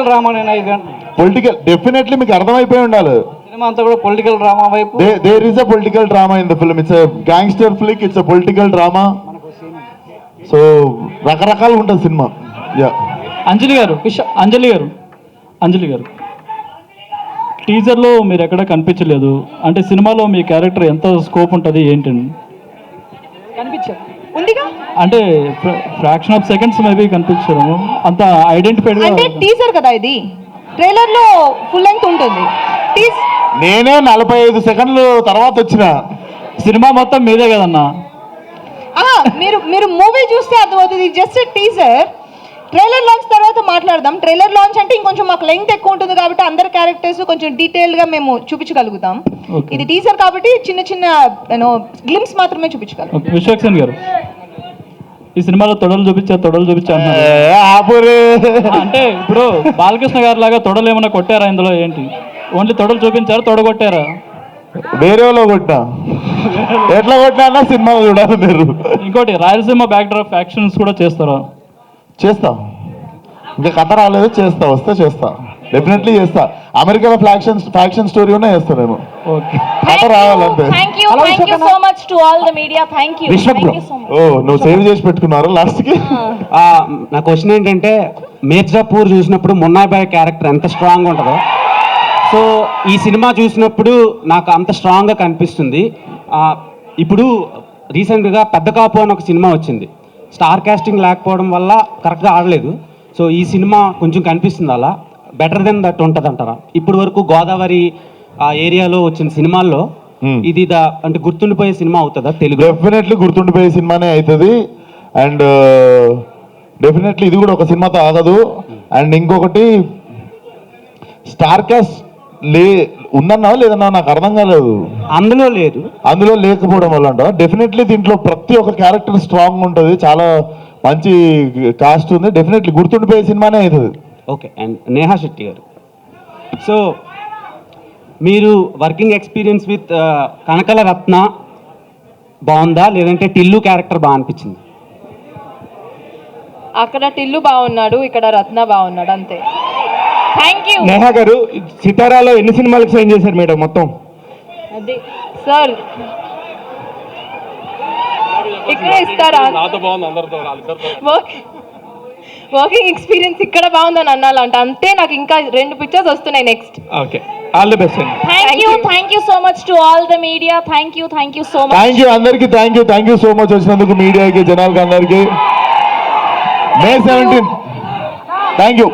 డ్రామానేనా ఇది? పొలిటికల్ డెఫినెట్లీ మీకు అర్థమైపోయి ఉండాలి. సినిమా అంతా కూడా పొలిటికల్ డ్రామా వైపు. There is a political drama in the film. It's a gangster flick, it's a political drama. So రకరకాలుగా ఉంటుంది సినిమా. యా అంజలి గారు టీజర్లో మీరు ఎక్కడ కనిపించలేదు అంటే సినిమాలో మీ క్యారెక్టర్ ఎంత స్కోప్ ఉంటుంది ఏంటండి? కనిపించారు ఉందిగా అంటే ఫ్రాక్షన్ ఆఫ్ సెకండ్స్ మేబీ కనిపించారు, అంత ఐడెంటిఫైడ్. అంటే టీజర్ కదా ఇది, ట్రైలర్ లో ఫుల్ లెంగ్త్ ఉంటుంది. నేనే 45 సెకండ్లు తర్వాత వచ్చిన. సినిమా మొత్తం మీదే కదన్నా. మీరు మూవీ చూస్తే అర్థమవుతుంది. జస్ట్ టీజర్, ట్రైలర్ లాంచ్ తర్వాత మాట్లాడదాం. ట్రైలర్ లాంచ్ అంటే ఇంకొంచెం మాకు లెంగ్త్ ఎక్కువ ఉంటుంది కాబట్టి అందరు క్యారెక్టర్స్ కొంచెం డీటెయిల్గా మేము చూపించగలుగుతాం. ఇది టీజర్ కాబట్టి చిన్న చిన్న గ్లిమ్స్ మాత్రమే చూపించగలం. విశ్వక్సేన్ గారు ఈ సినిమాలో తొడలు చూపించా అంటే ఇప్పుడు బాలకృష్ణ గారి లాగా తొడలు ఏమైనా కొట్టారా ఇందులో? ఏంటి ఓన్లీ తొడలు చూపించారా, తొడగొట్టారా? వేరే వాళ్ళు కొట్టినా, ఎట్లా కొట్టినా సినిమా చూడాలి మీరు. ఇంకోటి రాయలసీమ బ్యాక్ డ్రాప్ యాక్షన్స్ కూడా చేస్తారా? చేస్తా, ఇంకా కథ రాలేదు, చేస్తా, వస్తే చేస్తా, డెఫినెట్లీ చేస్తా. అమెరికాలో ఫ్యాక్షన్ స్టోరీ ఉన్నా చేస్తా నేను. కథ రావాలంటే. ఓ నువ్వు సేవ్ చేసి పెట్టుకున్నారు లాస్ట్ కి. నా క్వశ్చన్ ఏంటంటే మిర్జాపూర్ చూసినప్పుడు మున్నాయ్ బాయ్ క్యారెక్టర్ ఎంత స్ట్రాంగ్ ఉంటుందో, సో ఈ సినిమా చూసినప్పుడు నాకు అంత స్ట్రాంగ్గా కనిపిస్తుంది. ఇప్పుడు రీసెంట్గా పెద్ద కాపు అని ఒక సినిమా వచ్చింది. స్టార్ కాస్టింగ్ లేకపోవడం వల్ల కరెక్ట్గా ఆడలేదు. సో ఈ సినిమా కొంచెం కనిపిస్తుంది అలా బెటర్ దెన్ దట్ ఉంటుంది అంటారా? ఇప్పటి వరకు గోదావరి ఆ ఏరియాలో వచ్చిన సినిమాల్లో ఇది అంటే గుర్తుండిపోయే సినిమా అవుతుందా తెలుగు? డెఫినెట్లీ గుర్తుండిపోయే సినిమానే అవుతుంది. అండ్ డెఫినెట్లీ ఇది కూడా ఒక సినిమాతో ఆగదు. అండ్ ఇంకొకటి స్టార్ కాస్ట్ ఉందన్నా లేదన్నా నాకు అర్థం కాలేదు. అందులో లేకపోవడం వల్ల అంట. డెఫినెట్లీ దీంట్లో ప్రతి ఒక్క క్యారెక్టర్ స్ట్రాంగ్ ఉంటుంది, చాలా మంచి కాస్ట్ ఉంది. డెఫినెట్లీ గుర్తుండిపోయే సినిమానే అవుతుంది. ఓకే. అండ్ నేహా శెట్టి గారు, సో మీరు వర్కింగ్ ఎక్స్పీరియన్స్ విత్ కనకల రత్న బాగుందా లేదంటే టిల్లు క్యారెక్టర్ బాగా అనిపించింది? అక్కడ టిల్లు బాగున్నాడు, ఇక్కడ రత్న బాగున్నాడు, అంతే. Thank you. నేహా గారు సితారాలో ఎన్ని సినిమాలకు సైన్ చేశారు మేడం మొత్తం? అది సార్ ఇక్కడ ఇస్తారా? వర్కింగ్ ఎక్స్పీరియన్స్ ఇక్కడ బాగుందని అన్నాలంట, అంతే. నాకు ఇంకా 2 పిక్చర్స్ వస్తున్నాయి next. Okay, all the best. Thank you so much to all the media. Thank you so much. Thank you అందరికి. థ్యాంక్ యూ సో మచ్ వచ్చినందుకు మీడియాకి, జనాలకి, అందరికి. May 17. Thank you.